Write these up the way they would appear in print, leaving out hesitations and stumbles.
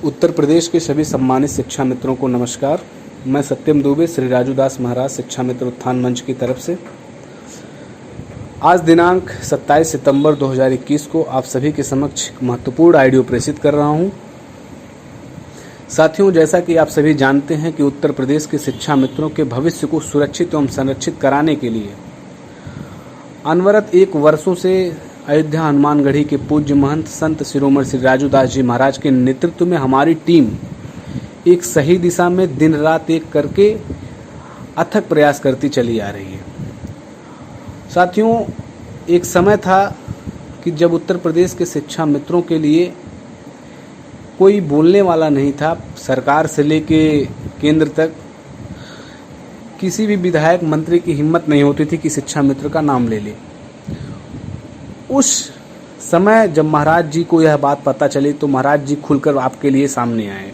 उत्तर प्रदेश के सभी सम्मानित शिक्षा मित्रों को नमस्कार। मैं सत्यम दुबे श्री राजूदास महाराज शिक्षा मित्र उत्थान मंच की तरफ से आज दिनांक 27 सितंबर 2021 को आप सभी के समक्ष महत्वपूर्ण ऑडियो प्रेषित कर रहा हूं। साथियों, जैसा कि आप सभी जानते हैं कि उत्तर प्रदेश के शिक्षा मित्रों के भविष्य को सुरक्षित एवं संरक्षित कराने के लिए अनवरत 1 वर्षों से अयोध्या हनुमानगढ़ी के पूज्य महंत संत शिरोमणि श्री राजूदास जी महाराज के नेतृत्व में हमारी टीम एक सही दिशा में दिन रात एक करके अथक प्रयास करती चली आ रही है। साथियों, एक समय था कि जब उत्तर प्रदेश के शिक्षा मित्रों के लिए कोई बोलने वाला नहीं था। सरकार से लेके केंद्र तक किसी भी विधायक मंत्री की हिम्मत नहीं होती थी कि शिक्षा मित्र का नाम ले ले। उस समय जब महाराज जी को यह बात पता चली तो महाराज जी खुलकर आपके लिए सामने आए।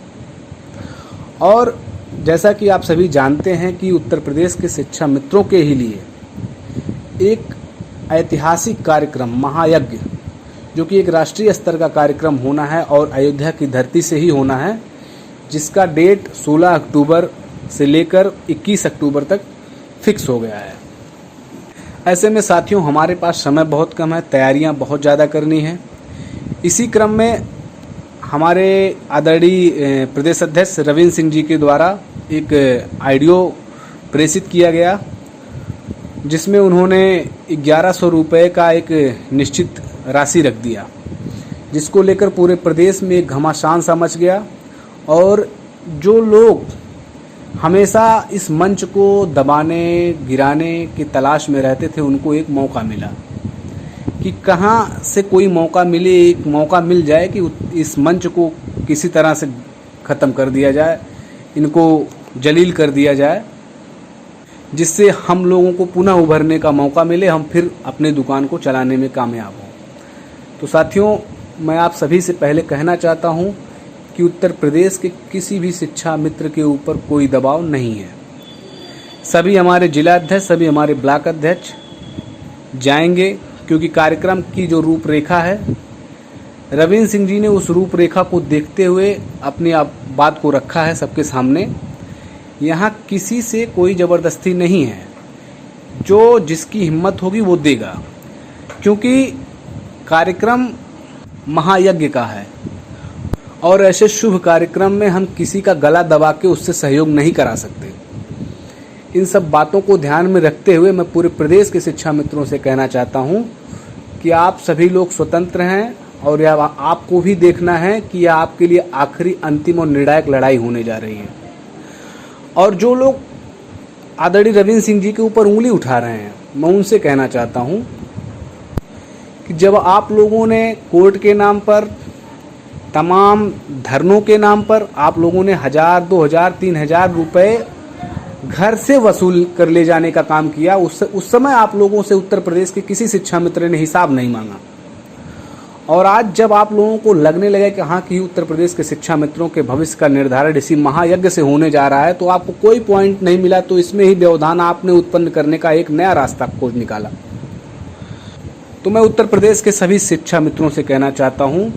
और जैसा कि आप सभी जानते हैं कि उत्तर प्रदेश के शिक्षा मित्रों के ही लिए एक ऐतिहासिक कार्यक्रम महायज्ञ, जो कि एक राष्ट्रीय स्तर का कार्यक्रम होना है और अयोध्या की धरती से ही होना है, जिसका डेट 16 अक्टूबर से लेकर 21 अक्टूबर तक फिक्स हो गया है। ऐसे में साथियों, हमारे पास समय बहुत कम है, तैयारियां बहुत ज़्यादा करनी है। इसी क्रम में हमारे आदरणीय प्रदेश अध्यक्ष रविंद्र सिंह जी के द्वारा एक ऑडियो प्रेषित किया गया, जिसमें उन्होंने 1100 रुपये का एक निश्चित राशि रख दिया, जिसको लेकर पूरे प्रदेश में एक घमासान सा मच गया। और जो लोग हमेशा इस मंच को दबाने गिराने की तलाश में रहते थे, उनको एक मौका मिला कि कहाँ से कोई मौका मिले, एक मौका मिल जाए कि इस मंच को किसी तरह से ख़त्म कर दिया जाए, इनको जलील कर दिया जाए, जिससे हम लोगों को पुनः उभरने का मौका मिले, हम फिर अपने दुकान को चलाने में कामयाब हों। तो साथियों, मैं आप सभी से पहले कहना चाहता हूं कि उत्तर प्रदेश के किसी भी शिक्षा मित्र के ऊपर कोई दबाव नहीं है। सभी हमारे जिला अध्यक्ष, सभी हमारे ब्लॉक अध्यक्ष जाएंगे, क्योंकि कार्यक्रम की जो रूपरेखा है, रविंद्र सिंह जी ने उस रूपरेखा को देखते हुए अपनी बात को रखा है सबके सामने। यहाँ किसी से कोई ज़बरदस्ती नहीं है, जो जिसकी हिम्मत होगी वो देगा, क्योंकि कार्यक्रम महायज्ञ का है और ऐसे शुभ कार्यक्रम में हम किसी का गला दबा के उससे सहयोग नहीं करा सकते। इन सब बातों को ध्यान में रखते हुए मैं पूरे प्रदेश के शिक्षा मित्रों से कहना चाहता हूं कि आप सभी लोग स्वतंत्र हैं और यह आपको भी देखना है कि यह आपके लिए आखिरी, अंतिम और निर्णायक लड़ाई होने जा रही है। और जो लोग आदरणीय रविंद्र सिंह जी के ऊपर उंगली उठा रहे हैं, मैं उनसे कहना चाहता हूं कि जब आप लोगों ने कोर्ट के नाम पर, तमाम धरनों के नाम पर आप लोगों ने 1000, 2000, 3000 रुपये घर से वसूल कर ले जाने का काम किया, उस समय आप लोगों से उत्तर प्रदेश के किसी शिक्षा मित्र ने हिसाब नहीं मांगा। और आज जब आप लोगों को लगने लगा कि हाँ कि उत्तर प्रदेश के शिक्षा मित्रों के भविष्य का निर्धारण इसी महायज्ञ से होने जा रहा है, तो आपको कोई पॉइंट नहीं मिला, तो इसमें ही व्यवधान आपने उत्पन्न करने का एक नया रास्ता खोज निकाला। तो मैं उत्तर प्रदेश के सभी शिक्षा मित्रों से कहना चाहता हूं,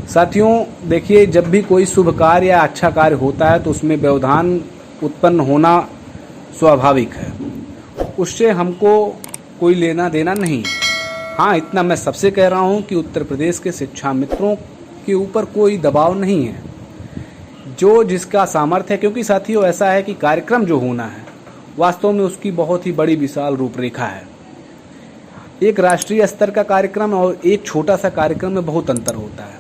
साथियों, देखिए, जब भी कोई शुभ कार्य या अच्छा कार्य होता है तो उसमें व्यवधान उत्पन्न होना स्वाभाविक है, उससे हमको कोई लेना देना नहीं। हाँ, इतना मैं सबसे कह रहा हूं कि उत्तर प्रदेश के शिक्षा मित्रों के ऊपर कोई दबाव नहीं है, जो जिसका सामर्थ्य है। क्योंकि साथियों, ऐसा है कि कार्यक्रम जो होना है वास्तव में उसकी बहुत ही बड़ी विशाल रूपरेखा है। एक राष्ट्रीय स्तर का कार्यक्रम और एक छोटा सा कार्यक्रम में बहुत अंतर होता है।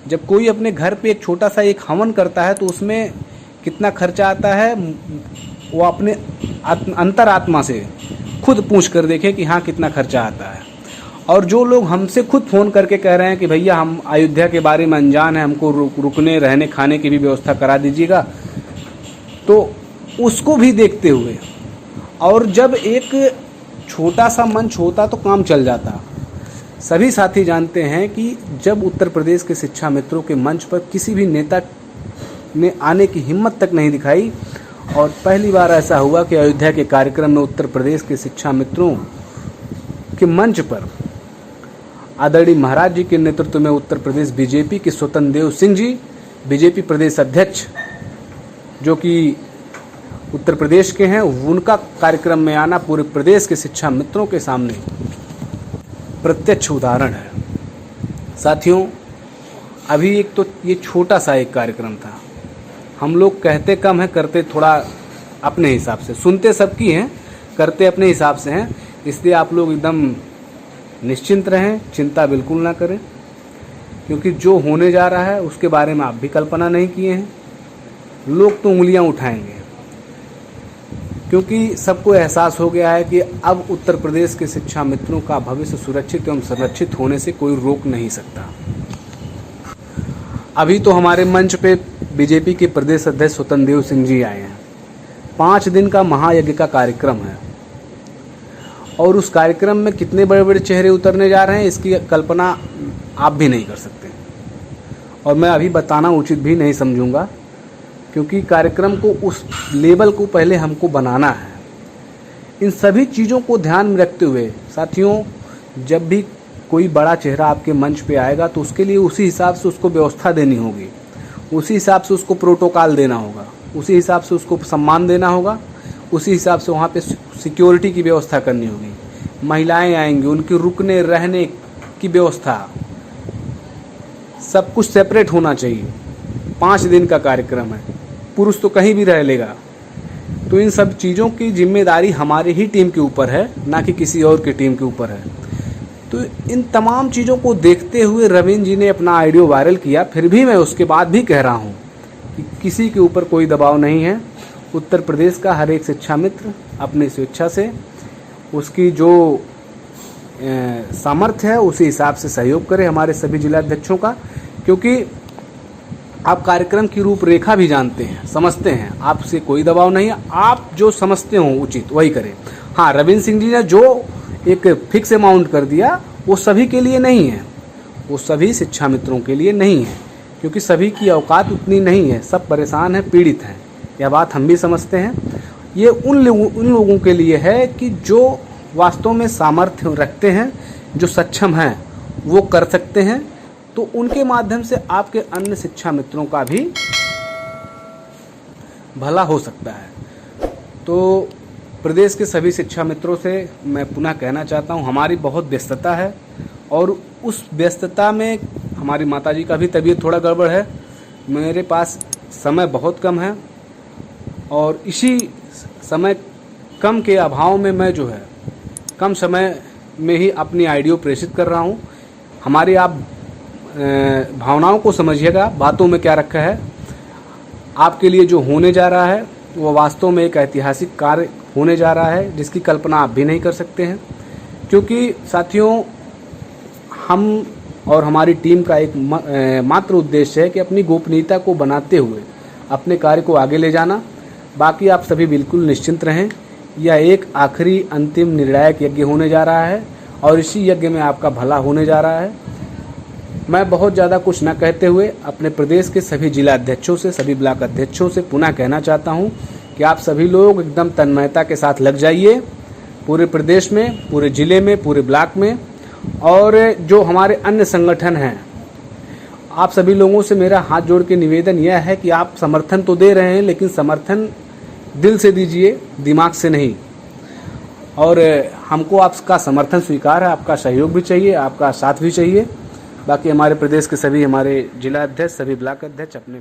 जब कोई अपने घर पे एक छोटा सा एक हवन करता है तो उसमें कितना खर्चा आता है, वो अपने अंतरात्मा से खुद पूछ कर देखे कि हाँ कितना खर्चा आता है। और जो लोग हमसे खुद फ़ोन करके कह रहे हैं कि भैया हम अयोध्या के बारे में अनजान हैं, हमको रुकने रहने खाने की भी व्यवस्था करा दीजिएगा, तो उसको भी देखते हुए, और जब एक छोटा सा मंच होता तो काम चल जाता। सभी साथी जानते हैं कि जब उत्तर प्रदेश के शिक्षा मित्रों के मंच पर किसी भी नेता ने आने की हिम्मत तक नहीं दिखाई, और पहली बार ऐसा हुआ कि अयोध्या के कार्यक्रम में उत्तर प्रदेश के शिक्षा मित्रों के मंच पर आदरणीय महाराज जी के नेतृत्व में उत्तर प्रदेश बीजेपी के स्वतंत्र देव सिंह जी बीजेपी प्रदेश अध्यक्ष जो कि उत्तर प्रदेश के हैं, उनका कार्यक्रम में आना पूरे प्रदेश के शिक्षा मित्रों के सामने प्रत्यक्ष उदाहरण है। साथियों, अभी एक तो ये छोटा सा एक कार्यक्रम था। हम लोग कहते कम है, करते थोड़ा अपने हिसाब से, सुनते सबकी हैं, करते अपने हिसाब से हैं। इसलिए आप लोग एकदम निश्चिंत रहें, चिंता बिल्कुल ना करें, क्योंकि जो होने जा रहा है उसके बारे में आप भी कल्पना नहीं किए हैं। लोग तो उंगलियां उठाएंगे, क्योंकि सबको एहसास हो गया है कि अब उत्तर प्रदेश के शिक्षा मित्रों का भविष्य सुरक्षित एवं संरक्षित होने से कोई रोक नहीं सकता। अभी तो हमारे मंच पे बीजेपी के प्रदेश अध्यक्ष स्वतंत्र देव सिंह जी आए हैं। 5 दिन का महायज्ञ का कार्यक्रम है और उस कार्यक्रम में कितने बड़े बड़े चेहरे उतरने जा रहे हैं इसकी कल्पना आप भी नहीं कर सकते, और मैं अभी बताना उचित भी नहीं समझूंगा, क्योंकि कार्यक्रम को उस लेवल को पहले हमको बनाना है। इन सभी चीज़ों को ध्यान में रखते हुए साथियों, जब भी कोई बड़ा चेहरा आपके मंच पे आएगा तो उसके लिए उसी हिसाब से उसको व्यवस्था देनी होगी, उसी हिसाब से उसको प्रोटोकॉल देना होगा, उसी हिसाब से उसको सम्मान देना होगा, उसी हिसाब से वहाँ पे सिक्योरिटी की व्यवस्था करनी होगी। महिलाएं आएंगी, उनकी रुकने रहने की व्यवस्था, सब कुछ सेपरेट होना चाहिए। 5 दिन का कार्यक्रम है, पुरुष तो कहीं भी रह लेगा। तो इन सब चीज़ों की जिम्मेदारी हमारी ही टीम के ऊपर है, ना कि किसी और की टीम के ऊपर है। तो इन तमाम चीज़ों को देखते हुए रविंद्र जी ने अपना ऑडियो वायरल किया। फिर भी मैं उसके बाद भी कह रहा हूँ कि किसी के ऊपर कोई दबाव नहीं है। उत्तर प्रदेश का हर एक शिक्षा मित्र अपनी स्वेच्छा से उसकी जो सामर्थ्य है उसी हिसाब से सहयोग करे हमारे सभी जिलाध्यक्षों का, क्योंकि आप कार्यक्रम की रूपरेखा भी जानते हैं, समझते हैं। आपसे कोई दबाव नहीं है, आप जो समझते हो उचित वही करें। हाँ, रविंद्र सिंह जी ने जो एक फिक्स अमाउंट कर दिया वो सभी के लिए नहीं है, वो सभी शिक्षा मित्रों के लिए नहीं है, क्योंकि सभी की औकात उतनी नहीं है। सब परेशान हैं, पीड़ित हैं, यह बात हम भी समझते हैं। ये उन लोगों के लिए है कि जो वास्तव में सामर्थ्य रखते हैं, जो सक्षम हैं, वो कर सकते हैं। तो उनके माध्यम से आपके अन्य शिक्षा मित्रों का भी भला हो सकता है। तो प्रदेश के सभी शिक्षा मित्रों से मैं पुनः कहना चाहता हूं, हमारी बहुत व्यस्तता है और उस व्यस्तता में हमारी माताजी का भी तबीयत थोड़ा गड़बड़ है, मेरे पास समय बहुत कम है और इसी समय कम के अभाव में मैं जो है कम समय में ही अपनी ऑडियो प्रेषित कर रहा हूं। हमारी आप भावनाओं को समझिएगा, बातों में क्या रखा है। आपके लिए जो होने जा रहा है वो वास्तव में एक ऐतिहासिक कार्य होने जा रहा है, जिसकी कल्पना आप भी नहीं कर सकते हैं। क्योंकि साथियों, हम और हमारी टीम का एक मात्र उद्देश्य है कि अपनी गोपनीयता को बनाते हुए अपने कार्य को आगे ले जाना। बाकी आप सभी बिल्कुल निश्चिंत रहें, यह एक आखिरी अंतिम निर्णायक यज्ञ होने जा रहा है और इसी यज्ञ में आपका भला होने जा रहा है। मैं बहुत ज़्यादा कुछ न कहते हुए अपने प्रदेश के सभी जिला अध्यक्षों से, सभी ब्लॉक अध्यक्षों से पुनः कहना चाहता हूं कि आप सभी लोग एकदम तन्मयता के साथ लग जाइए, पूरे प्रदेश में, पूरे जिले में, पूरे ब्लॉक में। और जो हमारे अन्य संगठन हैं, आप सभी लोगों से मेरा हाथ जोड़ के निवेदन यह है कि आप समर्थन तो दे रहे हैं, लेकिन समर्थन दिल से दीजिए, दिमाग से नहीं। और हमको आपका समर्थन स्वीकार है, आपका सहयोग भी चाहिए, आपका साथ भी चाहिए। बाकी हमारे प्रदेश के सभी हमारे जिला अध्यक्ष, सभी ब्लॉक अध्यक्ष अपने